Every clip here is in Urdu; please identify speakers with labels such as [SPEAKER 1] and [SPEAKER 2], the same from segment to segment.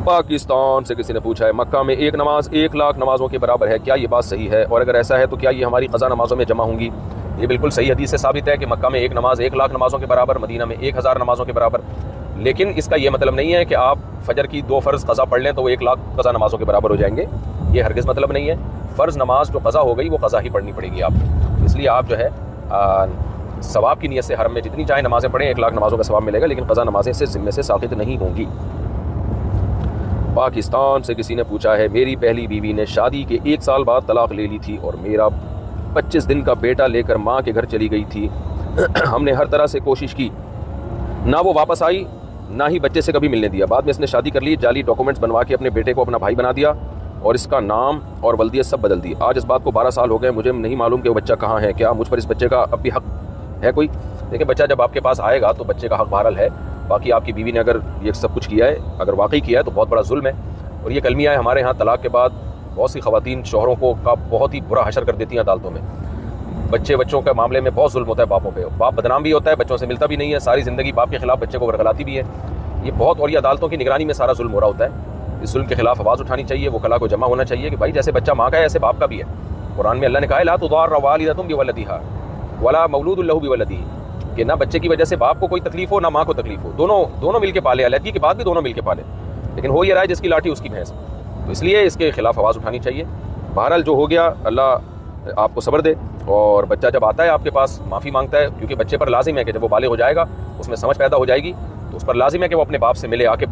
[SPEAKER 1] پاکستان سے کسی نے پوچھا ہے مکہ میں ایک نماز 1,00,000 نمازوں کے برابر ہے، کیا یہ بات صحیح ہے؟ اور اگر ایسا ہے تو کیا یہ ہماری قضا نمازوں میں جمع ہوں گی؟ یہ بالکل صحیح حدیث سے ثابت ہے کہ مکہ میں ایک نماز 1,00,000 نمازوں کے برابر، مدینہ میں 1,000 نمازوں کے برابر. لیکن اس کا یہ مطلب نہیں ہے کہ آپ فجر کی 2 فرض قضا پڑھ لیں تو وہ 1,00,000 قضا نمازوں کے برابر ہو جائیں گے. یہ ہرگز مطلب نہیں ہے. فرض نماز جو قضا ہو گئی وہ قضا ہی پڑھنی پڑے گی آپ کو. اس لیے آپ جو ہے ثواب کی نیت سے حرم میں جتنی چاہیں نمازیں پڑھیں، 1,00,000 نمازوں کا ثواب ملے گا، لیکن قضا نمازیں سے ذمے سے ساقط نہیں ہوں گی. پاکستان سے کسی نے پوچھا ہے میری پہلی بیوی نے شادی کے 1 سال بعد طلاق لے لی تھی اور میرا 25 دن کا بیٹا لے کر ماں کے گھر چلی گئی تھی. ہم نے ہر طرح سے کوشش کی، نہ وہ واپس آئی نہ ہی بچے سے کبھی ملنے دیا. بعد میں اس نے شادی کر لی، جعلی ڈاکومنٹس بنوا کے اپنے بیٹے کو اپنا بھائی بنا دیا اور اس کا نام اور ولدیت سب بدل دی. آج اس بات کو 12 سال ہو گئے، مجھے نہیں معلوم کہ وہ بچہ کہاں ہے. کیا مجھ پر اس بچے کا اب بھی حق ہے کوئی؟ دیکھیں، بچہ جب آپ کے پاس آئے گا تو بچے کا حق بہرحال ہے. باقی آپ کی بیوی نے اگر یہ سب کچھ کیا ہے، اگر واقعی کیا ہے تو بہت بڑا ظلم ہے. اور یہ کلمیہ ہے، ہمارے ہاں طلاق کے بعد بہت سی خواتین شوہروں کو کا بہت ہی برا حشر کر دیتی ہیں عدالتوں میں. بچوں کے معاملے میں بہت ظلم ہوتا ہے باپوں پہ. باپ بدنام بھی ہوتا ہے، بچوں سے ملتا بھی نہیں ہے، ساری زندگی باپ کے خلاف بچے کو ورغلاتی بھی ہے. یہ بہت، اور یہ عدالتوں کی نگرانی میں سارا ظلم ہو رہا ہوتا ہے. اس ظلم کے خلاف آواز اٹھانی چاہیے، وہ کلا کو جمع ہونا چاہیے کہ بھائی جیسے بچہ ماں کا ہے ایسے باپ کا بھی ہے. قرآن میں اللہ نے کہا ہے لا تضار والدۃ بولدہا ولا مولود لہ بولدہ، کہ نہ بچے کی وجہ سے باپ کو کوئی تکلیف ہو نہ ماں کو تکلیف ہو. دونوں مل کے پالے، علیحدگی کے بعد بھی دونوں مل کے پالے. لیکن ہو یہ رہا ہے جس کی لاٹھی اس کی بھینس. تو اس لیے اس کے خلاف آواز اٹھانی چاہیے. بہرحال جو ہو گیا اللہ آپ کو صبر دے. اور بچہ جب آتا ہے آپ کے پاس معافی مانگتا ہے، کیونکہ بچے پر لازم ہے کہ جب وہ بالغ ہو جائے گا، اس میں سمجھ پیدا ہو جائے گی، تو اس پر لازم ہے کہ وہ اپنے باپ سے ملے. آ کے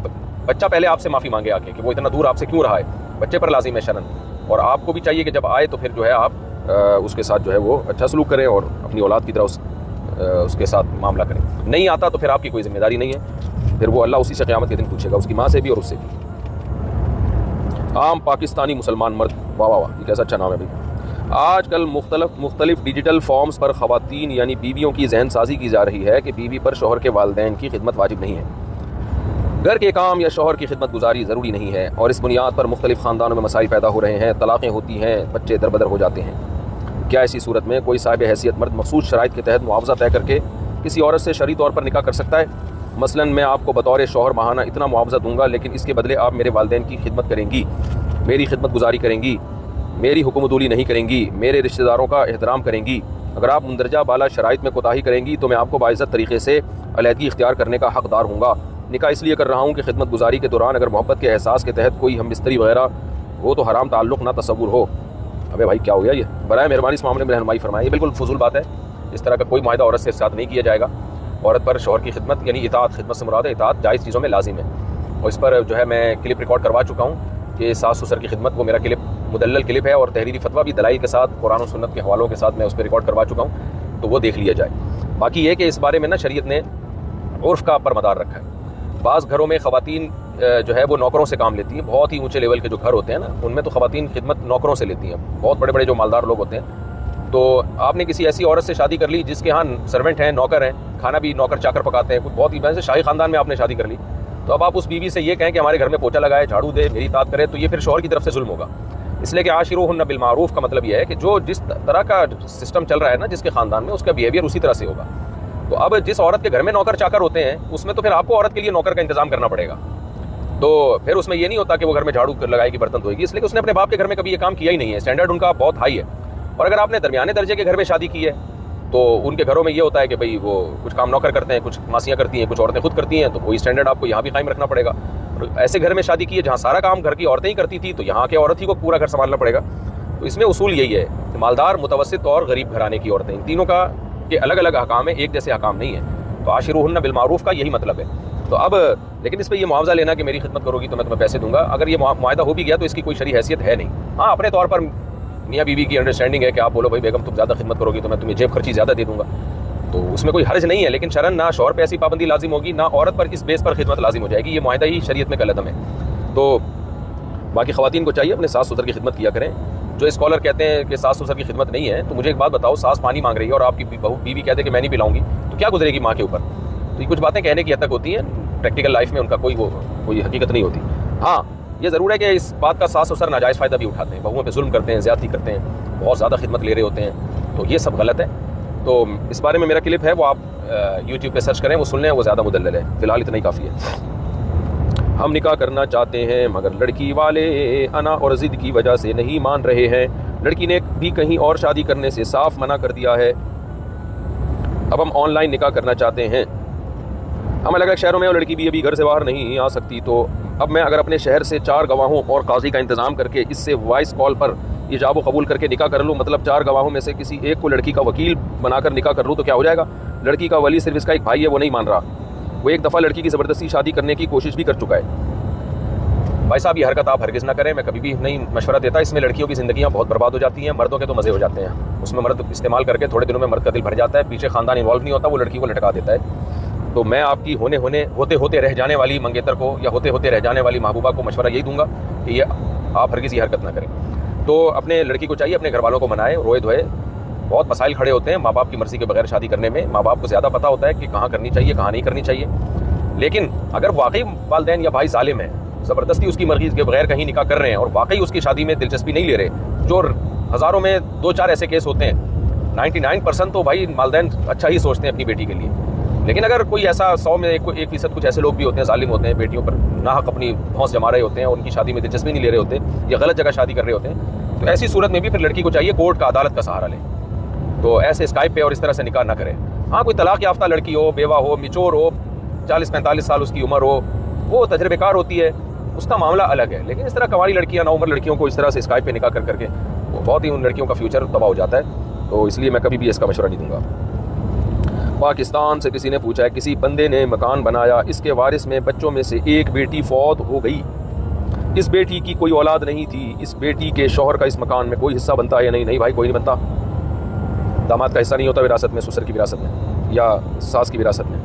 [SPEAKER 1] بچہ پہلے آپ سے معافی مانگے آ کے کہ وہ اتنا دور آپ سے کیوں رہا ہے. بچے پر لازم ہے شرن. اور آپ کو بھی چاہیے کہ جب آئے تو پھر جو ہے آپ اس کے ساتھ جو ہے وہ اچھا سلوک کریں اور اپنی اولاد کی طرح اس کے ساتھ معاملہ کریں. نہیں آتا تو پھر آپ کی کوئی ذمہ داری نہیں ہے، پھر وہ اللہ اسی سے قیامت کے دن پوچھے گا، اس کی ماں سے بھی اور اس سے بھی. عام پاکستانی مسلمان مرد، واہ واہ واہ، یہ کیسا اچھا نام ہے بھائی. آج کل مختلف ڈیجیٹل فارمز پر خواتین یعنی بیویوں کی ذہن سازی کی جا رہی ہے کہ بیوی پر شوہر کے والدین کی خدمت واجب نہیں ہے، گھر کے کام یا شوہر کی خدمت گزاری ضروری نہیں ہے، اور اس بنیاد پر مختلف خاندانوں میں مسائل پیدا ہو رہے ہیں، طلاقیں ہوتی ہیں، بچے دربدر ہو جاتے ہیں. کیا ایسی صورت میں کوئی صاحب حیثیت مرد مخصوص شرائط کے تحت معاوضہ طے کر کے کسی عورت سے شرعی طور پر نکاح کر سکتا ہے؟ مثلاً میں آپ کو بطور شوہر ماہانہ اتنا معاوضہ دوں گا، لیکن اس کے بدلے آپ میرے والدین کی خدمت کریں گی، میری خدمت گزاری کریں گی، میری حکم عدولی نہیں کریں گی، میرے رشتہ داروں کا احترام کریں گی. اگر آپ مندرجہ بالا شرائط میں کوتاہی کریں گی تو میں آپ کو باعزت طریقے سے علیحدگی اختیار کرنے کا حقدار ہوں گا. نکاح اس لیے کر رہا ہوں کہ خدمت گزاری کے دوران اگر محبت کے احساس کے تحت کوئی ہم بستری وغیرہ ہو تو حرام تعلق نہ تصور ہو. ابے بھائی کیا ہو گیا یہ؟ برائے مہربانی اس معاملے میں رہنمائی فرمائیں. یہ بالکل فضول بات ہے. اس طرح کا کوئی معاہدہ عورت سے ساتھ نہیں کیا جائے گا. عورت پر شوہر کی خدمت یعنی اطاعت، خدمت سے مراد ہے اطاعت، جائز چیزوں میں لازم ہے. اور اس پر جو ہے میں کلپ ریکارڈ کروا چکا ہوں کہ ساس سسر کی خدمت، وہ میرا کلپ مدلل کلپ ہے اور تحریری فتویٰ بھی دلائل کے ساتھ قرآن و سنت کے حوالوں کے ساتھ میں اس پہ ریکارڈ کروا چکا ہوں، تو وہ دیکھ لیا جائے. باقی یہ کہ اس بارے میں نا شریعت نے عرف کا پر مدار رکھا ہے. بعض گھروں میں خواتین جو ہے وہ نوکروں سے کام لیتی ہیں. بہت ہی اونچے لیول کے جو گھر ہوتے ہیں نا ان میں تو خواتین خدمت نوکروں سے لیتی ہیں. بہت بڑے بڑے جو مالدار لوگ ہوتے ہیں. تو آپ نے کسی ایسی عورت سے شادی کر لی جس کے ہاں سرونٹ ہیں، نوکر ہیں، کھانا بھی نوکر چاکر پکاتے ہیں، کچھ بہت ہی ویسے شاہی خاندان میں آپ نے شادی کر لی، تو اب آپ اس بیوی سے یہ کہیں کہ ہمارے گھر میں پوچھا لگائے، جھاڑو دے، میری اطاعت کرے، تو یہ پھر شوہر کی طرف سے ظلم ہوگا. اس لیے کہ عاشروہن بالمعروف کا مطلب یہ ہے کہ جو جس طرح کا سسٹم چل رہا ہے نا جس کے خاندان میں، اس کا بیہیویئر اسی طرح سے ہوگا. تو اب جس عورت کے گھر میں نوکر چاکر ہوتے ہیں اس میں تو پھر آپ کو عورت کے لیے نوکر کا انتظام کرنا پڑے گا. تو پھر اس میں یہ نہیں ہوتا کہ وہ گھر میں جھاڑو لگائے گی، برتن دھوئے گی، اس لیے کہ اس نے اپنے باپ کے گھر میں کبھی یہ کام کیا ہی نہیں ہے. اسٹینڈرڈ ان کا بہت ہائی ہے. اور اگر آپ نے درمیانے درجے کے گھر میں شادی کی ہے تو ان کے گھروں میں یہ ہوتا ہے کہ بھئی وہ کچھ کام نوکر کرتے ہیں، کچھ ماسیاں کرتی ہیں، کچھ عورتیں خود کرتی ہیں، تو وہی اسٹینڈرڈ آپ کو یہاں بھی قائم رکھنا پڑے گا. اور ایسے گھر میں شادی کی ہے جہاں سارا کام گھر کی عورتیں ہی کرتی تھی، تو یہاں کے عورت ہی کو پورا گھر سنبھالنا پڑے گا. تو اس میں اصول یہی ہے کہ مالدار، متوسط اور غریب گھرانے کی عورتیں، ان تینوں کا کے الگ الگ احکام ہیں، ایک جیسے احکام نہیں ہیں. تو عاشروہن بالمعروف کا یہی مطلب ہے. تو اب لیکن اس پہ یہ معاوضہ لینا کہ میری خدمت کرو گی تو میں تمہیں پیسے دوں گا، اگر یہ معاہدہ ہو بھی گیا تو اس کی کوئی شرعی حیثیت ہے نہیں. ہاں اپنے طور پر میاں بیوی کی انڈرسٹینڈنگ ہے کہ آپ بولو بھائی بیگم تم زیادہ خدمت کرو گی تو میں تمہیں جیب خرچی زیادہ دے دوں گا، تو اس میں کوئی حرج نہیں ہے. لیکن شرعاً نہ شوہر پہ ایسی پابندی لازم ہوگی، نہ عورت پر اس بیس پر خدمت لازم ہو جائے گی. یہ معاہدہ ہی شریعت میں کالعدم ہے. تو باقی خواتین کو چاہیے اپنے ساس سسر کی خدمت کیا کریں. جو اسکالر کہتے ہیں کہ ساس سسر کی خدمت نہیں ہے، تو مجھے ایک بات بتاؤ، ساس پانی مانگ رہی ہے اور آپ کی بیوی کہتے ہیں کہ میں نہیں پلاؤں گی، تو کیا گزرے گی ماں کے اوپر؟ تو یہ کچھ باتیں کہنے کی حد تک ہوتی ہیں، پریکٹیکل لائف میں ان کا کوئی حقیقت نہیں ہوتی. ہاں یہ ضرور ہے کہ اس بات کا ساس سسر ناجائز فائدہ بھی اٹھاتے ہیں، بہوؤں پہ ظلم کرتے ہیں، زیادتی کرتے ہیں، بہت زیادہ خدمت لے رہے ہوتے ہیں، تو یہ سب غلط ہے. تو اس بارے میں میرا کلپ ہے، وہ آپ یوٹیوب پہ سرچ کریں، وہ سن لیں، وہ زیادہ مدلل ہے. فی الحال اتنا ہی کافی ہے. ہم نکاح کرنا چاہتے ہیں مگر لڑکی والے انا اور ضد کی وجہ سے نہیں مان رہے ہیں. لڑکی نے بھی کہیں اور شادی کرنے سے صاف منع کر دیا ہے. اب ہم آن لائن نکاح کرنا چاہتے ہیں. ہم الگ الگ شہروں میں اور لڑکی بھی ابھی گھر سے باہر نہیں آ سکتی. تو اب میں اگر اپنے شہر سے 4 گواہوں اور قاضی کا انتظام کر کے اس سے وائس کال پر ایجاب و قبول کر کے نکاح کر لوں, مطلب 4 گواہوں میں سے کسی ایک کو لڑکی کا وکیل بنا کر نکاح کر لوں, تو کیا ہو جائے گا؟ لڑکی کا ولی صرف اس کا ایک بھائی ہے, وہ نہیں مان رہا. وہ ایک دفعہ لڑکی کی زبردستی شادی کرنے کی کوشش بھی کر چکا ہے. بھائی صاحب یہ حرکت آپ ہرگز نہ کریں, میں کبھی بھی نہیں مشورہ دیتا. اس میں لڑکیوں کی زندگیاں بہت برباد ہو جاتی ہیں. مردوں کے تو مزے ہو جاتے ہیں, اس میں مرد استعمال کر کے تھوڑے دنوں میں مرد کا دل بھر جاتا ہے, پیچھے خاندان انوالو نہیں ہوتا, وہ لڑکی کو لٹکا دیتا ہے. تو میں آپ کی ہوتے رہ جانے والی منگیتر کو یا ہوتے رہ جانے والی محبوبہ کو مشورہ یہی دوں گا کہ یہ آپ ہرگز یہ حرکت نہ کریں. تو اپنے لڑکی کو چاہیے اپنے گھر والوں کو منائے, روئے دھوئے. بہت مسائل کھڑے ہوتے ہیں ماں باپ کی مرضی کے بغیر شادی کرنے میں. ماں باپ کو زیادہ پتہ ہوتا ہے کہ کہاں کرنی چاہیے کہاں نہیں کرنی چاہیے. لیکن اگر واقعی والدین یا بھائی ظالم ہیں, زبردستی اس کی مرضی کے بغیر کہیں نکاح کر رہے ہیں اور واقعی اس کی شادی میں دلچسپی نہیں لے رہے, جو ہزاروں میں 2-4 ایسے کیس ہوتے ہیں, 99% تو بھائی والدین اچھا ہی سوچتے ہیں اپنی بیٹی کے لیے. لیکن اگر کوئی ایسا 100 میں 1% کچھ ایسے لوگ بھی ہوتے ہیں, ظالم ہوتے ہیں, بیٹیوں پر ناحق اپنی بھونس جما رہے ہوتے ہیں, ان کی شادی میں دلچسپی نہیں لے رہے ہوتے یا غلط جگہ شادی کر رہے ہوتے ہیں, تو ایسی صورت میں بھی پھر لڑکی کو چاہیے کورٹ کا, عدالت کا سہارا لیں. تو ایسے اسکائپ پہ اور اس طرح سے نکاح نہ کریں. ہاں کوئی طلاق یافتہ لڑکی ہو, بیوہ ہو, میچور ہو, 40-45 سال اس کی عمر ہو, وہ تجربے کار ہوتی ہے, اس کا معاملہ الگ ہے. لیکن اس طرح کنواری لڑکیاں, نوعمر لڑکیوں کو اس طرح سے اسکائپ پہ نکاح کر کے وہ بہت ہی ان لڑکیوں کا فیوچر تباہ ہو جاتا ہے. تو اس لیے میں کبھی بھی اس کا مشورہ نہیں دوں گا. پاکستان سے کسی نے پوچھا ہے, کسی بندے نے مکان بنایا, اس کے وارث میں بچوں میں سے ایک بیٹی فوت ہو گئی. اس بیٹی کی کوئی اولاد نہیں تھی. اس بیٹی کے شوہر کا اس مکان میں کوئی حصہ بنتا ہے یا نہیں؟ نہیں بھائی, کوئی نہیں بنتا. داماد کا حصہ نہیں ہوتا وراثت میں, سسر کی وراثت میں یا ساس کی وراثت میں.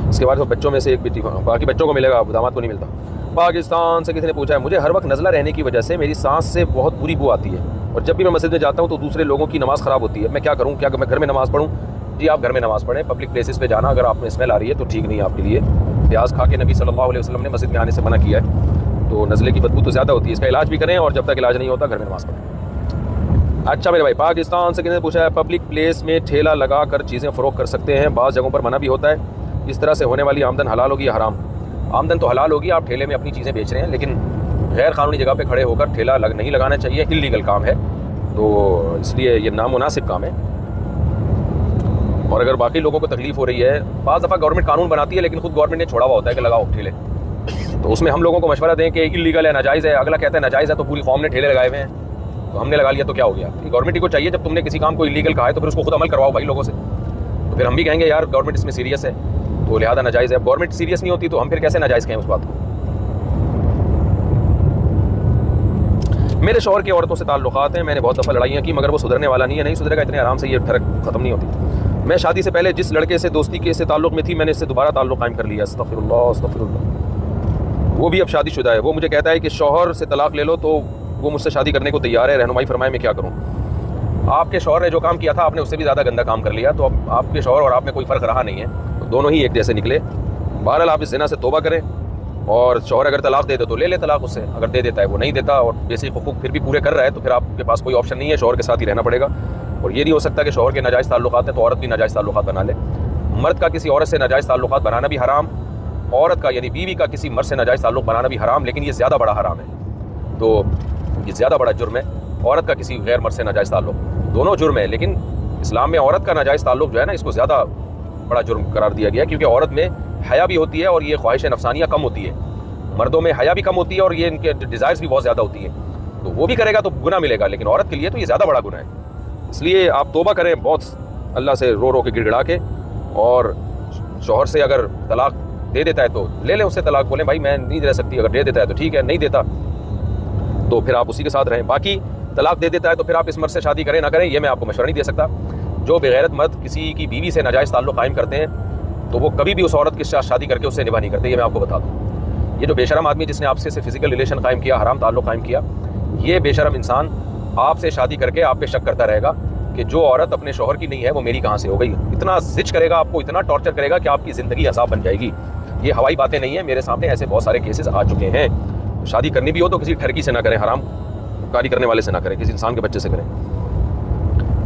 [SPEAKER 1] اس کے بعد بچوں میں سے ایک بیٹی, باقی بچوں کو ملے گا, داماد کو نہیں ملتا. پاکستان سے کسی نے پوچھا ہے, مجھے ہر وقت نزلہ رہنے کی وجہ سے میری سانس سے بہت بری بو آتی ہے, اور جب بھی میں مسجد میں جاتا ہوں تو دوسرے لوگوں کی نماز خراب ہوتی ہے. میں کیا کروں؟ کیا میں گھر میں نماز پڑھوں؟ جی آپ گھر میں نماز پڑھیں. پبلک پلیسز پہ جانا اگر آپ میں اسمیل آ رہی ہے تو ٹھیک نہیں ہے آپ کے لیے. پیاز کھا کے نبی صلی اللہ علیہ وسلم نے مسجد میں آنے سے منع کیا ہے. تو نزلے کی بدبو تو زیادہ ہوتی ہے, اس کا علاج بھی کریں, اور جب تک علاج نہیں ہوتا گھر میں نماز پڑھیں. اچھا میرے بھائی, پاکستان سے کسی نے پوچھا ہے, پبلک پلیس میں ٹھیلا لگا کر چیزیں فروخت کر سکتے ہیں؟ بعض جگہوں پر منع بھی ہوتا ہے. اس طرح سے ہونے والی آمدن حلال ہوگی یا حرام؟ آمدن تو حلال ہوگی, آپ ٹھیلے میں اپنی چیزیں بیچ رہے ہیں, لیکن غیر قانونی جگہ پہ کھڑے ہو کر ٹھیلا نہیں لگانا چاہیے, انلیگل کام ہے. تو اس لیے یہ نامناسب کام ہے. اور اگر باقی لوگوں کو تکلیف ہو رہی ہے, بعض دفعہ گورنمنٹ قانون بناتی ہے لیکن خود گورنمنٹ نے چھوڑا ہوا ہوتا ہے کہ لگاؤ ٹھیلے, تو اس میں ہم لوگوں کو مشورہ دیں کہ انلیگل ہے, ناجائز ہے. اگلا کہتا ہے ناجائز ہے, تو پوری قوم نے ٹھیلے لگائے ہوئے ہیں, تو ہم نے لگا لیا تو کیا ہو گیا؟ گورنمنٹ کو چاہیے جب تم نے کسی کام کو انلیگل کہا ہے تو پھر اس کو خود عمل کرواؤ بھائی لوگوں سے. تو پھر ہم بھی کہیں گے یار گورنمنٹ اس میں سیریس ہے, تو لہٰذا ناجائز ہے. اب گورنمنٹ سیریس نہیں ہوتی تو ہم پھر کیسے ناجائز کہیں اس بات کو؟ میرے شوہر کے عورتوں سے تعلقات ہیں, میں نے بہت دفعہ لڑائیاں کی مگر وہ سدھرنے والا نہیں ہے. نہیں سدھرے گا اتنے آرام سے, یہ ٹھڑک ختم نہیں ہوتی. میں شادی سے پہلے جس لڑکے سے دوستی کے سے تعلق میں تھی, میں نے اس سے دوبارہ تعلق قائم کر لیا. استغفر اللہ استغفر اللہ. وہ بھی اب شادی شدہ ہے. وہ مجھے کہتا ہے کہ شوہر سے طلاق لے لو, تو وہ مجھ سے شادی کرنے کو تیار ہے. رہنمائی فرمائے میں کیا کروں؟ آپ کے شوہر نے جو کام کیا تھا آپ نے اس سے بھی زیادہ گندا کام کر لیا, تو اب آپ کے شوہر اور آپ میں کوئی فرق رہا نہیں ہے, تو دونوں ہی ایک جیسے نکلے. بہرحال آپ اس زنا سے توبہ کریں, اور شوہر اگر طلاق دے دے تو لے لے طلاق اس سے. اگر دے دیتا ہے وہ نہیں دیتا اور بیسک حقوق پھر بھی پورے کر رہا ہے, تو پھر آپ کے پاس کوئی آپشن نہیں ہے, شوہر کے ساتھ ہی رہنا پڑے گا. اور یہ نہیں ہو سکتا کہ شوہر کے ناجائز تعلقات ہیں تو عورت بھی ناجائز تعلقات بنا لے. مرد کا کسی عورت سے ناجائز تعلقات بنانا بھی حرام, عورت کا یعنی بیوی کا کسی مرد سے ناجائز تعلق بنانا بھی حرام, لیکن یہ زیادہ بڑا حرام ہے. تو یہ زیادہ بڑا جرم ہے. عورت کا کسی غیر مرد سے ناجائز تعلق, دونوں جرم ہے, لیکن اسلام میں عورت کا ناجائز تعلق جو ہے نا, اس کو زیادہ بڑا جرم قرار دیا گیا, کیونکہ عورت میں حیا بھی ہوتی ہے اور یہ خواہش نفسانیہ کم ہوتی ہے. مردوں میں حیا بھی کم ہوتی ہے اور یہ ان کے ڈیزائرز بھی بہت زیادہ ہوتی ہیں, تو وہ بھی کرے گا تو گناہ ملے گا, لیکن عورت کے لیے تو یہ زیادہ بڑا گناہ ہے. اس لیے آپ توبہ کریں بہت اللہ سے رو رو کے گڑ گڑا کے, اور شوہر سے اگر طلاق دے دیتا ہے تو لے لیں اس سے طلاق, بولیں بھائی میں نہیں رہ سکتی, اگر دے دیتا ہے تو ٹھیک ہے, نہیں دیتا تو پھر آپ اسی کے ساتھ رہیں. باقی طلاق دے دیتا ہے تو پھر آپ اس مرد سے شادی کریں نہ کریں, یہ میں آپ کو مشورہ نہیں دے سکتا. جو بغیرت مرد کسی کی بیوی سے ناجائز تعلق قائم کرتے ہیں تو وہ کبھی بھی اس عورت کے ساتھ شادی کر کے اس سے نباہ نہیں کرتے, یہ میں آپ کو بتا دوں. یہ جو بے شرم آدمی جس نے آپ سے فزیکل ریلیشن قائم کیا, حرام تعلق قائم کیا, یہ بے شرم انسان آپ سے شادی کر کے آپ پہ شک کرتا رہے گا کہ جو عورت اپنے شوہر کی نہیں ہے وہ میری کہاں سے ہو گئی. اتنا زج کرے گا آپ کو, اتنا ٹارچر کرے گا کہ آپ کی زندگی عذاب بن جائے گی. یہ ہوائی باتیں نہیں ہیں, میرے سامنے ایسے بہت سارے کیسز آ چکے ہیں. شادی کرنی بھی ہو تو کسی ٹھرکی سے نہ کریں, حرام کاری کرنے والے سے نہ کریں, کسی انسان کے بچے سے کریں.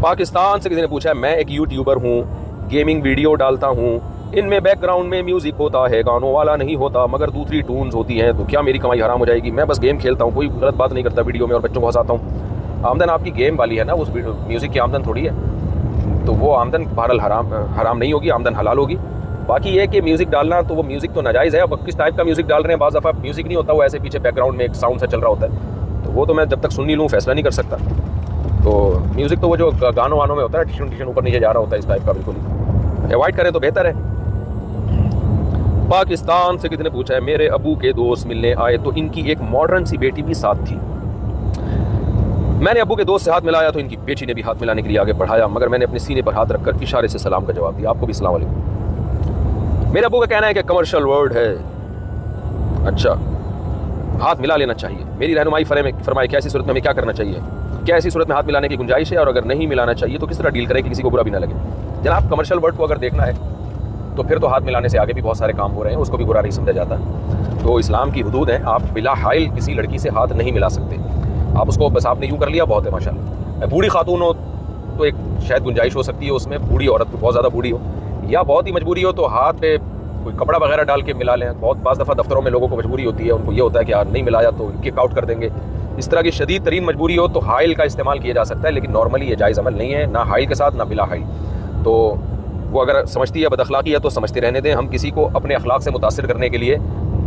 [SPEAKER 1] پاکستان سے کسی نے پوچھا ہے, میں ایک یوٹیوبر ہوں, گیمنگ ویڈیو ڈالتا ہوں, ان میں بیک گراؤنڈ میں میوزک ہوتا ہے، گانوں والا نہیں ہوتا، مگر دوسری ٹونز ہوتی ہیں، تو کیا میری کمائی حرام ہو جائے گی؟ میں بس گیم کھیلتا ہوں، کوئی غلط بات نہیں کرتا ویڈیو میں اور بچوں کو ہنساتا ہوں۔ آمدن آپ کی گیم والی ہے نا، اس میوزک کی آمدن تھوڑی ہے، تو وہ آمدن بہرحال حرام نہیں ہوگی، آمدن حلال ہوگی۔ باقی یہ کہ میوزک ڈالنا تو وہ میوزک تو ناجائز ہے، اب کس ٹائپ کا میوزک ڈال رہے ہیں، بعض دفعہ میوزک نہیں ہوتا، وہ ایسے پیچھے بیک گراؤنڈ میں ایک ساؤنڈ سے چل رہا ہوتا ہے، تو وہ تو میں جب تک سن نہیں لوں فیصلہ نہیں کر سکتا۔ تو میوزک تو وہ جو گانوں وانوں میں ہوتا ہے، ٹیشن اوپر نیچے جا رہا ہوتا ہے، اس ٹائپ کا بالکل اوائڈ کریں تو بہتر ہے۔ پاکستان سے کسی نے پوچھا ہے، میرے ابو کے دوست ملنے آئے تو ان کی ایک ماڈرن سی بیٹی بھی ساتھ تھی، میں نے ابو کے دوست سے ہاتھ ملایا تو ان کی بیٹی نے بھی ہاتھ ملانے کے لیے آگے بڑھایا، مگر میں نے اپنے سینے پر ہاتھ رکھ کر اشارے سے سلام کا جواب دیا۔ آپ کو بھی السلام علیکم۔ میرے ابو کا کہنا ہے کہ کمرشل ورڈ ہے۔ اچھا، ہاتھ ملا لینا چاہیے، میری رہنمائی فرمائے کہ ایسی صورت میں ہمیں کیا کرنا چاہیے، کیا ایسی صورت میں ہاتھ ملانے کی گنجائش ہے، اور اگر نہیں ملانا چاہیے تو کس طرح ڈیل کریں کہ کسی کو برا بھی نہ لگے؟ جناب کمرشل ورڈ کو اگر دیکھنا ہے تو پھر تو ہاتھ ملانے سے آگے بھی بہت سارے کام ہو رہے ہیں، اس کو بھی برا نہیں سمجھا جاتا۔ تو اسلام کی حدود ہیں، آپ بلا حائل کسی لڑکی سے ہاتھ نہیں ملا سکتے، آپ اس کو بس آپ نے یوں کر لیا بہت ہے ماشاءاللہ۔ بوڑھی خاتون ہو تو ایک شاید گنجائش ہو سکتی ہے اس میں، بوڑھی عورت بہت زیادہ بوڑھی ہو یا بہت ہی مجبوری ہو تو ہاتھ پہ کوئی کپڑا وغیرہ ڈال کے ملا لیں۔ بہت بعض دفعہ دفتروں میں لوگوں کو مجبوری ہوتی ہے، ان کو یہ ہوتا ہے کہ یار نہیں ملایا تو کک آؤٹ کر دیں گے، اس طرح کی شدید ترین مجبوری ہو تو حائل کا استعمال کیا جا سکتا ہے، لیکن نارملی یہ جائز عمل نہیں ہے، نہ حائل کے ساتھ نہ بلا حائل۔ تو وہ اگر سمجھتی ہے بد اخلاقی ہے تو سمجھتے رہنے دیں، ہم کسی کو اپنے اخلاق سے متاثر کرنے کے لیے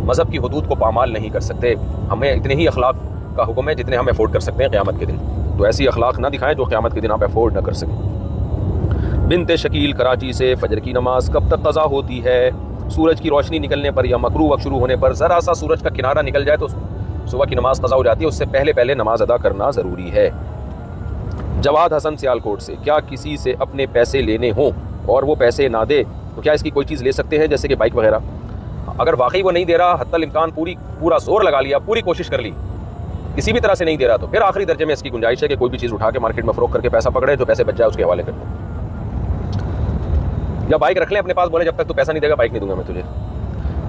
[SPEAKER 1] مذہب کی حدود کو پامال نہیں کر سکتے، ہمیں اتنے ہی اخلاق کا حکم ہے جتنے ہم افورڈ کر سکتے ہیں قیامت کے دن، تو ایسی اخلاق نہ دکھائیں جو قیامت کے دن آپ افورڈ نہ کر سکیں۔ بنت شکیل کراچی سے، فجر کی نماز کب تک قضا ہوتی ہے؟ سورج کی روشنی نکلنے پر یا مغرب وقت شروع ہونے پر، ذرا سا سورج کا کنارہ نکل جائے تو صبح کی نماز قضا ہو جاتی ہے، اس سے پہلے نماز ادا کرنا ضروری ہے۔ جواد حسن سیالکوٹ سے، کیا کسی سے اپنے پیسے لینے ہوں اور وہ پیسے نہ دے تو کیا اس کی کوئی چیز لے سکتے ہیں جیسے کہ بائک وغیرہ؟ اگر واقعی وہ نہیں دے رہا، حتی الامکان پورا زور لگا لیا، پوری کوشش کر لی، کسی بھی طرح سے نہیں دے رہا، تو پھر آخری درجے میں اس کی گنجائش ہے کہ کوئی بھی چیز اٹھا کے مارکیٹ میں فروخت کر کے پیسہ پکڑے، جو پیسے بچ جائے اس کے حوالے کر دیں، یا بائک رکھ لیں اپنے پاس، بولے جب تک تو پیسہ نہیں دے گا بائک نہیں دوں گا میں تجھے،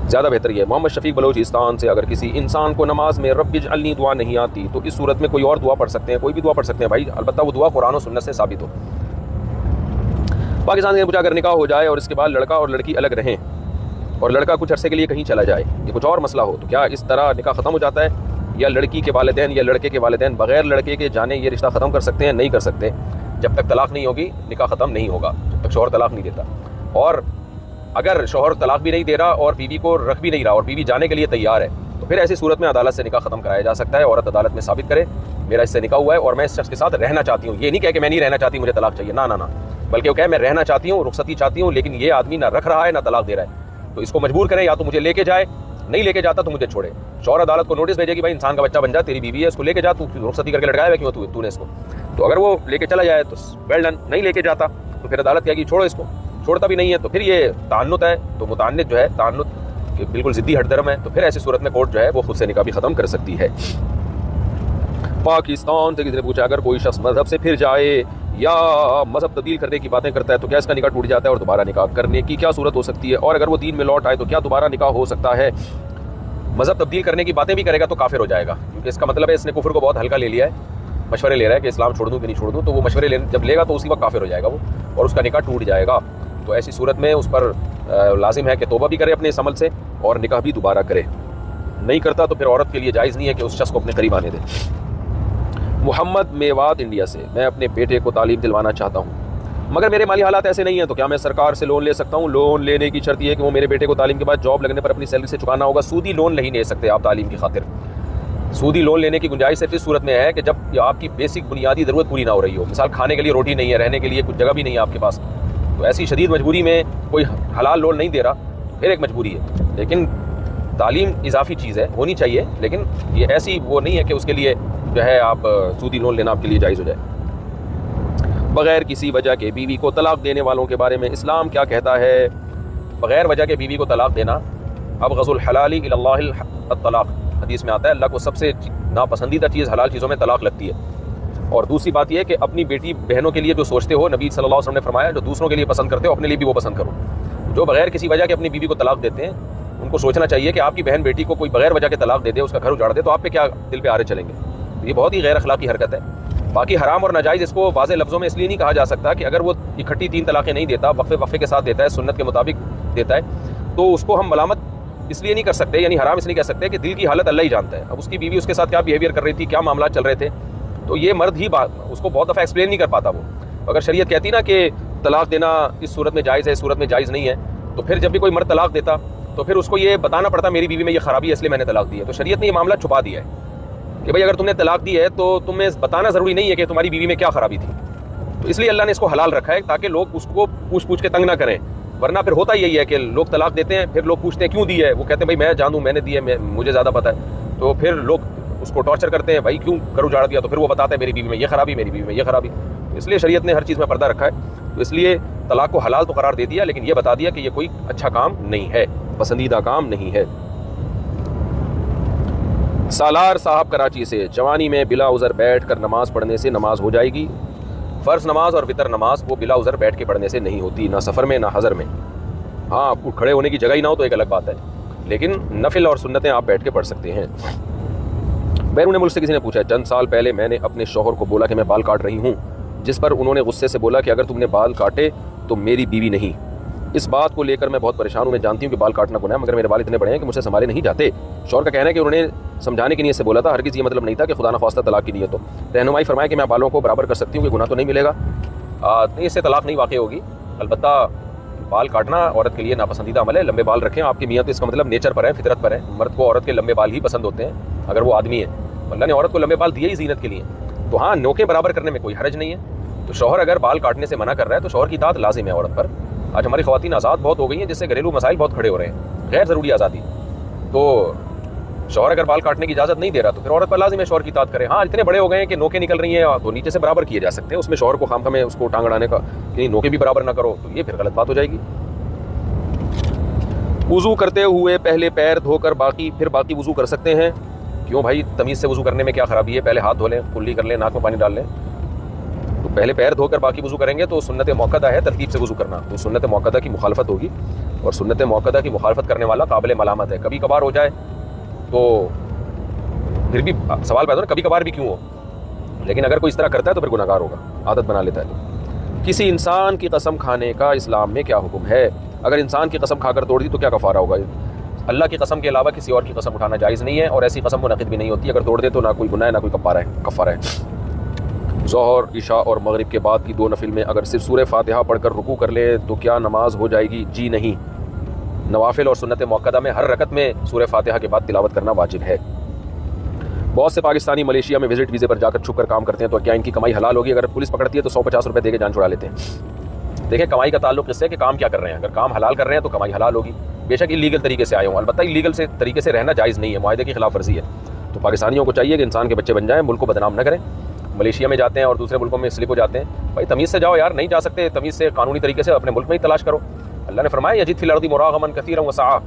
[SPEAKER 1] زیادہ بہتر یہ ہے۔ محمد شفیق بلوچستان سے، اگر کسی انسان کو نماز میں رب اجعلنی دعا نہیں آتی تو اس صورت میں کوئی اور دعا پڑھ سکتے ہیں؟ کوئی بھی دعا پڑھ سکتے ہیں بھائی، البتہ وہ دعا قرآن و سنت سے ثابت ہو۔ پاکستان سے پوچھا، اگر نکاح ہو جائے اور اس کے بعد لڑکا اور لڑکی الگ رہیں اور لڑکا کچھ عرصے کے لیے کہیں چلا جائے یا کچھ اور مسئلہ ہو تو کیا اس طرح نکاح ختم ہو جاتا ہے، یا لڑکی کے والدین یا لڑکے کے والدین بغیر لڑکے کے جانے یہ رشتہ ختم کر سکتے ہیں؟ نہیں کر سکتے، جب تک طلاق نہیں ہوگی نکاح ختم نہیں ہوگا، جب تک شوہر طلاق نہیں دیتا۔ اور اگر شوہر طلاق بھی نہیں دے رہا اور بیوی کو رکھ بھی نہیں رہا اور بیوی جانے کے لیے تیار ہے تو پھر ایسی صورت میں عدالت سے نکاح ختم کرایا جا سکتا ہے، عورت عدالت میں ثابت کرے میرا اس سے نکاح ہوا ہے اور میں اس شخص کے ساتھ رہنا چاہتی ہوں، یہ نہیں کہہ کہ میں نہیں رہنا چاہتی مجھے طلاق چاہیے، نہ، بلکہ وہ کہے میں رہنا چاہتی ہوں، رخصتی چاہتی ہوں، لیکن یہ آدمی نہ رکھ رہا ہے نہ طلاق دے رہا ہے، تو اس کو مجبور کریں یا تو مجھے لے کے جائے، نہیں لے کے جاتا تو مجھے چھوڑے۔ شوہر عدالت کو نوٹس بھیجے کہ بھائی انسان کا بچہ بن جا، تیری بیوی ہے، اس کو لے کے جا، تو رخصتی کر کے لٹکایا ہے کیوں تو نے اس کو، تو اگر وہ لے کے چلا جائے تو ویل ڈن، نہیں لے کے جاتا تو پھر عدالت کہے گی چھوڑو اس کو، چھوڑتا بھی نہیں ہے تو پھر یہ تعنت ہے، تو متعنت جو ہے تعنت بالکل ضدی ہٹ درم ہے، تو پھر ایسی صورت میں کورٹ جو ہے وہ خود سے نکاح بھی ختم کر سکتی ہے۔ پاکستان سے کسی نے پوچھا، اگر کوئی شخص مذہب سے پھر جائے یا مذہب تبدیل کرنے کی باتیں کرتا ہے تو کیا اس کا نکاح ٹوٹ جاتا ہے اور دوبارہ نکاح کرنے کی کیا صورت ہو سکتی ہے؟ اور اگر وہ دین میں لوٹ آئے تو کیا دوبارہ نکاح ہو سکتا ہے؟ مذہب تبدیل کرنے کی باتیں بھی کرے گا تو کافر ہو جائے گا، کیونکہ اس کا مطلب ہے اس نے کفر کو بہت ہلکا لے لیا ہے، مشورے لے رہا ہے کہ اسلام چھوڑ دوں کہ نہیں چھوڑ دوں، تو وہ مشورے جب لے گا تو اسی وقت کافر ہو جائے گا وہ، اور اس کا نکاح ٹوٹ جائے گا۔ تو ایسی صورت میں اس پر لازم ہے کہ توبہ بھی کرے اپنے اس عمل سے اور نکاح بھی دوبارہ کرے، نہیں کرتا تو پھر عورت کے لیے جائز نہیں ہے کہ اس شخص کو اپنے قریب آنے دے۔ محمد میوات انڈیا سے، میں اپنے بیٹے کو تعلیم دلوانا چاہتا ہوں مگر میرے مالی حالات ایسے نہیں ہیں، تو کیا میں سرکار سے لون لے سکتا ہوں؟ لون لینے کی شرط یہ ہے کہ وہ میرے بیٹے کو تعلیم کے بعد جاب لگنے پر اپنی سیلری سے چکانا ہوگا، سودی لون نہیں لے سکتے آپ تعلیم کی خاطر۔ سودی لون لینے کی گنجائش صرف اس صورت میں ہے کہ جب آپ کی بیسک بنیادی ضرورت پوری نہ ہو رہی ہو، مثال کھانے کے لیے روٹی نہیں ہے، رہنے کے لیے کچھ جگہ بھی نہیں ہے آپ کے پاس، تو ایسی شدید مجبوری میں کوئی حلال لون نہیں دے رہا، پھر ایک مجبوری ہے، لیکن تعلیم اضافی چیز ہے، ہونی چاہیے، لیکن یہ ایسی وہ نہیں ہے کہ اس کے لیے جو ہے آپ سودی لون لینا آپ کے لیے جائز ہو جائے۔ بغیر کسی وجہ کے بیوی کو طلاق دینے والوں کے بارے میں اسلام کیا کہتا ہے؟ بغیر وجہ کے بیوی کو طلاق دینا، ابغض الحلال الی اللہ الطلاق، حدیث میں آتا ہے اللہ کو سب سے ناپسندیدہ چیز حلال چیزوں میں طلاق لگتی ہے۔ اور دوسری بات یہ ہے کہ اپنی بیٹی بہنوں کے لیے جو سوچتے ہو، نبی صلی اللہ علیہ وسلم نے فرمایا جو دوسروں کے لیے پسند کرتے ہو اپنے لیے بھی وہ پسند کرو۔ جو بغیر کسی وجہ کے اپنی بیوی کو طلاق دیتے ہیں ان کو سوچنا چاہیے کہ آپ کی بہن بیٹی کو کوئی بغیر وجہ کے طلاق دے دے، اس کا گھر اجاڑ دے، تو آپ پہ کیا دل پہ آرے چلیں گے؟ یہ بہت ہی غیر اخلاقی حرکت ہے۔ باقی حرام اور ناجائز اس کو واضح لفظوں میں اس لیے نہیں کہا جا سکتا کہ اگر وہ اکٹھی 3 طلاقیں نہیں دیتا، وقفے کے ساتھ دیتا ہے، سنت کے مطابق دیتا ہے تو اس کو ہم ملامت اس لیے نہیں کر سکتے، یعنی حرام اس لیے کہہ سکتے کہ دل کی حالت اللہ ہی جانتا ہے. اب اس کی بیوی اس کے ساتھ کیا بیہیویئر کر رہی تھی، کیا معاملات چل رہے تھے، تو یہ مرد ہی اس کو بہت دفعہ ایکسپلین نہیں کر پاتا. وہ اگر شریعت کہتی نا کہ طلاق دینا اس صورت میں جائز ہے، اس صورت میں جائز نہیں ہے، تو پھر جب بھی کوئی مرد طلاق دیتا تو پھر اس کو یہ بتانا پڑتا میری بیوی میں یہ خرابی ہے اس لیے میں نے طلاق دی ہے. تو شریعت نے یہ معاملہ چھپا دیا ہے کہ بھائی اگر تم نے طلاق دی ہے تو تمہیں بتانا ضروری نہیں ہے کہ تمہاری بیوی میں کیا خرابی تھی. تو اس لیے اللہ نے اس کو حلال رکھا ہے تاکہ لوگ اس کو پوچھ کے تنگ نہ کریں. ورنہ پھر ہوتا یہی ہے کہ لوگ طلاق دیتے ہیں، پھر لوگ پوچھتے ہیں کیوں دی ہے، وہ کہتے ہیں بھائی میں جانوں میں نے دی ہے، مجھے زیادہ پتہ ہے. تو پھر لوگ اس کو ٹارچر کرتے ہیں بھائی کیوں کرو جاڑ دیا، تو پھر وہ بتاتا ہے میری بیوی میں یہ خرابی، میری بیوی میں یہ خرابی. اس لیے شریعت نے ہر چیز میں پردہ رکھا ہے. تو اس لیے طلاق کو حلال تو قرار دے دیا، لیکن یہ بتا دیا کہ یہ کوئی اچھا کام نہیں ہے، پسندیدہ کام نہیں ہے. سالار صاحب کراچی سے، جوانی میں بلا عذر بیٹھ کر نماز پڑھنے سے نماز ہو جائے گی؟ فرض نماز اور وطر نماز وہ بلا عذر بیٹھ کے پڑھنے سے نہیں ہوتی، نہ سفر میں نہ حضر میں. ہاں کھڑے ہونے کی جگہ ہی نہ ہو تو ایک الگ بات ہے، لیکن نفل اور سنتیں آپ بیٹھ کے پڑھ سکتے ہیں. بیرون ملک سے کسی نے پوچھا ہے، چند سال پہلے میں نے اپنے شوہر کو بولا کہ میں بال کاٹ رہی ہوں، جس پر انہوں نے غصے سے بولا کہ اگر تم نے بال کاٹے تو میری بیوی نہیں. اس بات کو لے کر میں بہت پریشان ہوں. میں جانتی ہوں کہ بال کاٹنا گناہ ہے، مگر میرے بال اتنے بڑے ہیں کہ مجھ سے سنبھالے نہیں جاتے. شوہر کا کہنا ہے کہ انہوں نے سمجھانے کی نیت سے بولا تھا، ہرگز یہ مطلب نہیں تھا کہ خدا نخواستہ طلاق کی نیت ہو. رہنمائی فرمائے کہ میں بالوں کو برابر کر سکتی ہوں کہ گناہ تو نہیں ملے گا؟ نہیں، اس سے طلاق نہیں واقع ہوگی. البتہ بال کاٹنا عورت کے لیے ناپسندیدہ عمل ہے. لمبے بال رکھیں، آپ کی میاں تو اس کا مطلب نیچر پر ہے، فطرت پر ہے. مرد کو عورت کے لمبے بال ہی پسند ہوتے ہیں اگر وہ آدمی ہے. اللہ نے عورت کو لمبے بال دیے ہی زینت کے لیے. تو ہاں نوکیں برابر کرنے میں کوئی حرج نہیں ہے. تو شوہر اگر بال کاٹنے سے منع کر رہا ہے تو شوہر کی اطاعت لازم ہے عورت پر. آج ہماری خواتین آزاد بہت ہو گئی ہیں، جس سے گھریلو مسائل بہت کھڑے ہو رہے ہیں، غیر ضروری آزادی. تو شوہر اگر بال کاٹنے کی اجازت نہیں دے رہا تو پھر عورت پر لازم ہے شوہر کی اطاعت کرے. ہاں اتنے بڑے ہو گئے ہیں کہ نوکیں نکل رہی ہیں تو نیچے سے برابر کیے جا سکتے ہیں، اس میں شوہر کو خام میں اس کو ٹانگ اڑانے کا کہ نوکیں بھی برابر نہ کرو تو یہ پھر غلط بات ہو جائے گی. وضو کرتے ہوئے پہلے پیر دھو کر پھر باقی وضو کر سکتے ہیں؟ کیوں بھائی، تمیز سے وضو کرنے میں کیا خرابی ہے؟ پہلے ہاتھ دھو لیں، کلی کر لیں، ناک میں پانی ڈال لیں. تو پہلے پیر دھو کر باقی وضو کریں گے تو سنت موقدہ ہے ترتیب سے وضو کرنا، تو سنت موقدہ کی مخالفت ہوگی، اور سنت موقدہ کی مخالفت کرنے والا قابل ملامت ہے. کبھی کبھار ہو جائے تو پھر بھی سوال پیدا ہونا کبھی کبھار بھی کیوں ہو، لیکن اگر کوئی اس طرح کرتا ہے تو پھر گناہگار ہوگا، عادت بنا لیتا ہے. تو کسی انسان کی قسم کھانے کا اسلام میں کیا حکم ہے؟ اگر انسان کی قسم کھا کر توڑ دی تو کیا کفارہ ہوگا؟ اللہ کی قسم کے علاوہ کسی اور کی قسم اٹھانا جائز نہیں ہے، اور ایسی قسم منعقد بھی نہیں ہوتی. اگر توڑ دے تو نہ کوئی گناہ ہے نہ کوئی کفارہ ہے. ظہر، عشاء اور مغرب کے بعد کی 2 نفل میں اگر صرف سورہ فاتحہ پڑھ کر رکوع کر لے تو کیا نماز ہو جائے گی؟ جی نہیں، نوافل اور سنت موقدہ میں ہر رکعت میں سورہ فاتحہ کے بعد تلاوت کرنا واجب ہے. بہت سے پاکستانی ملیشیا میں وزٹ ویزے پر جا کر چھپ کر کام کرتے ہیں، تو کیا ان کی کمائی حلال ہوگی؟ اگر پولیس پکڑتی ہے تو 150 روپے دے کے جان چھڑا لیتے ہیں. دیکھیں کمائی کا تعلق اس سے کہ کام کیا کر رہے ہیں. اگر کام حلال کر رہے ہیں تو کمائی حلال ہوگی. بے شک اللیگل طریقے سے آئے ہوں، البتہ اللیگل طریقے سے رہنا جائز نہیں ہے، معاہدے کی خلاف ورزی ہے. تو پاکستانیوں کو چاہیے کہ انسان کے بچے بن جائیں، ملک کو بدنام نہ کریں. ملیشیا میں جاتے ہیں اور دوسرے ملکوں میں سلپ ہو جاتے ہیں، بھائی تمیز سے جاؤ یار، نہیں جا سکتے تمیز سے قانونی طریقے سے اپنے ملک میں ہی تلاش کرو. اللہ نے فرمایا یجد فی الارض مراغما کثیرا وسعا،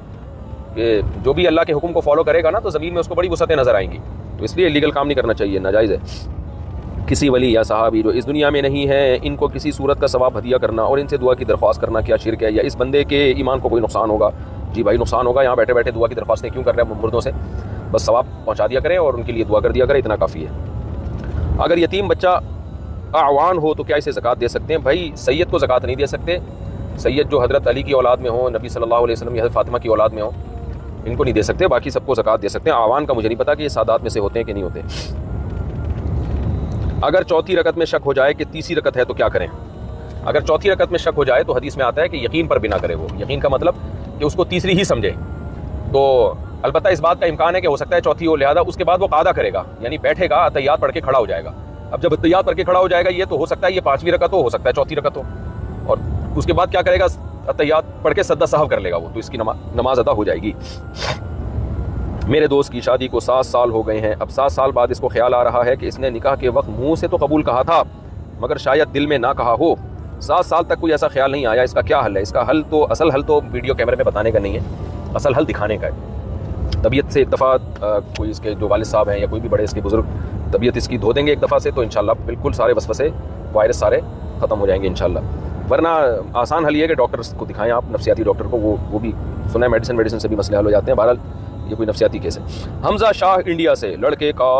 [SPEAKER 1] کہ جو بھی اللہ کے حکم کو فالو کرے گا نا تو زمین میں اس کو بڑی وسعتیں نظر آئیں گی. تو اس لیے لیگل کام نہیں کرنا چاہیے، ناجائز ہے. کسی ولی یا صحابی جو اس دنیا میں نہیں ہے، ان کو کسی صورت کا ثواب ہدیہ کرنا اور ان سے دعا کی درخواست کرنا کیا شرک ہے، یا اس بندے کے ایمان کو کوئی نقصان ہوگا؟ جی بھائی نقصان ہوگا. یہاں بیٹھے بیٹھے دعا کی درخواستیں کیوں کر رہے ہیں مردوں سے؟ بس ثواب پہنچا دیا کرے اور ان کے لیے دعا کر دیا کرے، اتنا کافی ہے. اگر یتیم بچہ اعوان ہو تو کیا اسے زکوٰۃ دے سکتے ہیں؟ بھائی سید کو زکوٰۃ نہیں دے سکتے. سید جو حضرت علی کی اولاد میں ہوں، نبی صلی اللہ علیہ وسلم یا حضرت فاطمہ کی اولاد میں ہوں، ان کو نہیں دے سکتے. باقی سب کو زکوٰۃ دے سکتے ہیں. اعوان کا مجھے نہیں پتا کہ یہ سادات میں سے ہوتے ہیں کہ نہیں ہوتے. اگر چوتھی رکعت میں شک ہو جائے کہ تیسری رکعت ہے تو کیا کریں؟ اگر چوتھی رکعت میں شک ہو جائے تو حدیث میں آتا ہے کہ یقین پر بنا کرے. وہ یقین کا مطلب کہ اس کو تیسری ہی سمجھے. تو البتہ اس بات کا امکان ہے کہ ہو سکتا ہے چوتھی ہو، لہذا اس کے بعد وہ قاعدہ کرے گا، یعنی بیٹھے گا، تحیات پڑھ کے کھڑا ہو جائے گا. اب جب تحیات پڑھ کے کھڑا ہو جائے گا یہ تو ہو سکتا ہے یہ 5ویں رکعت ہو سکتا ہے چوتھی رکعت ہو، اور اس کے بعد کیا کرے گا؟ تحیات پڑھ کے سجدہ سہو کر لے گا وہ، تو اس کی نماز ادا ہو جائے گی. میرے دوست کی شادی کو 7 سال ہو گئے ہیں. اب 7 سال بعد اس کو خیال آ رہا ہے کہ اس نے نکاح کے وقت منہ سے تو قبول کہا تھا مگر شاید دل میں نہ کہا ہو. 7 سال تک کوئی ایسا خیال نہیں آیا، اس کا کیا حل ہے؟ اس کا اصل حل تو ویڈیو کیمرے میں بتانے کا نہیں ہے، اصل حل دکھانے کا ہے. طبیعت سے ایک دفعہ کوئی اس کے جو والد صاحب ہیں یا کوئی بھی بڑے اس کے بزرگ طبیعت اس کی دھو دیں گے ایک دفعہ سے، تو انشاءاللہ بالکل سارے وسوسے وائرس سارے ختم ہو جائیں گے انشاءاللہ. ورنہ آسان حل یہ ہے کہ ڈاکٹر کو دکھائیں آپ، نفسیاتی ڈاکٹر کو. وہ بھی سنا ہے میڈیسن سے بھی مسئلے حل ہو جاتے ہیں. بہرحال یہ کوئی نفسیاتی کیس ہے. حمزہ شاہ انڈیا سے، لڑکے کا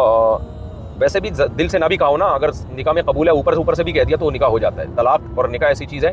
[SPEAKER 1] ویسے بھی دل سے نہ بھی کہا ہو نا، اگر نکاح میں قبول ہے اوپر سے بھی کہہ دیا تو نکاح ہو جاتا ہے. طلاق اور نکاح ایسی چیز ہے